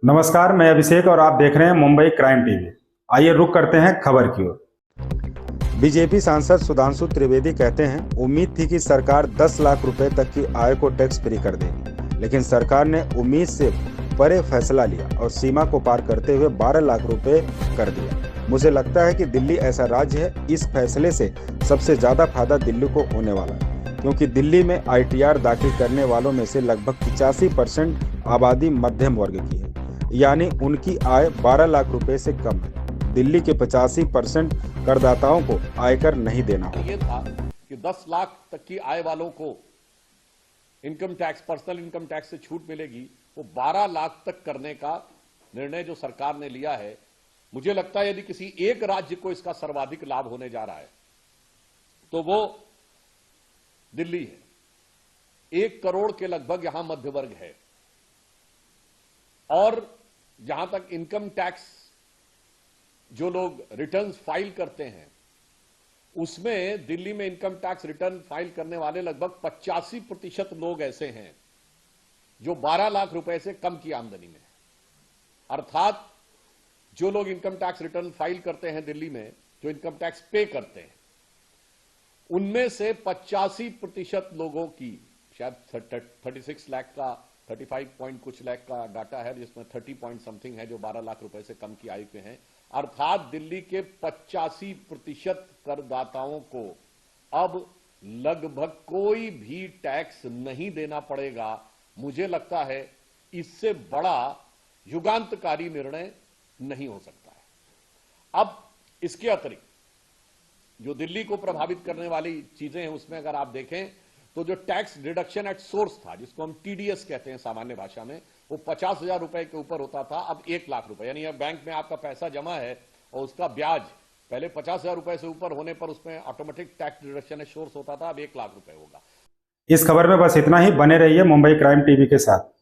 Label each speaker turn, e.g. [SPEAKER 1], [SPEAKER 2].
[SPEAKER 1] नमस्कार, मैं अभिषेक और आप देख रहे हैं मुंबई क्राइम टीवी। आइए रुक करते हैं खबर की ओर। बीजेपी सांसद सुधांशु त्रिवेदी कहते हैं, उम्मीद थी कि सरकार 10 लाख रुपए तक की आय को टैक्स फ्री कर देगी, लेकिन सरकार ने उम्मीद से परे फैसला लिया और सीमा को पार करते हुए 12 लाख रुपए कर दिया। मुझे लगता है कि दिल्ली ऐसा राज्य है, इस फैसले से सबसे ज्यादा फायदा दिल्ली को होने वाला है, क्योंकि दिल्ली में ITR दाखिल करने वालों में से लगभग 85% आबादी मध्यम वर्ग की है, यानी उनकी आय 12 लाख रुपए से कम है। दिल्ली के 85% करदाताओं को आयकर नहीं देना होगा।
[SPEAKER 2] ये था कि 10 लाख तक की आय वालों को income tax, personal income tax से छूट मिलेगी, वो 12 लाख तक करने का निर्णय जो सरकार ने लिया है, मुझे लगता है यदि किसी एक राज्य को इसका सर्वाधिक लाभ होने जा रहा है तो वो दिल्ली है। 1 करोड़ के लगभग यहां मध्य वर्ग है और जहां तक इनकम टैक्स जो लोग रिटर्न्स फाइल करते हैं, उसमें दिल्ली में इनकम टैक्स रिटर्न फाइल करने वाले लगभग 85% लोग ऐसे हैं जो 12 लाख रुपए से कम की आमदनी में। अर्थात जो लोग इनकम टैक्स रिटर्न फाइल करते हैं दिल्ली में, जो इनकम टैक्स पे करते हैं, उनमें से 85% लोगों की, शायद 36 लाख का, 35 पॉइंट कुछ लाख का डाटा है, जिसमें 30 पॉइंट समथिंग है जो 12 लाख रुपए से कम की आयु के हैं। अर्थात दिल्ली के 85% करदाताओं को अब लगभग कोई भी टैक्स नहीं देना पड़ेगा। मुझे लगता है इससे बड़ा युगांतकारी निर्णय नहीं हो सकता है। अब इसके अतिरिक्त जो दिल्ली को प्रभावित करने वाली चीजें हैं, उसमें अगर आप देखें तो जो टैक्स डिडक्शन एट सोर्स था, जिसको हम TDS कहते हैं सामान्य भाषा में, वो 50,000 रुपए के ऊपर होता था, अब 1 लाख रुपए। यानी अब बैंक में आपका पैसा जमा है और उसका ब्याज पहले 50,000 रुपए से ऊपर होने पर उसमें automatic tax deduction at source होता था, अब 1 लाख रुपए होगा।
[SPEAKER 1] इस खबर में बस इतना ही। बने रहिए मुंबई क्राइम टीवी के साथ।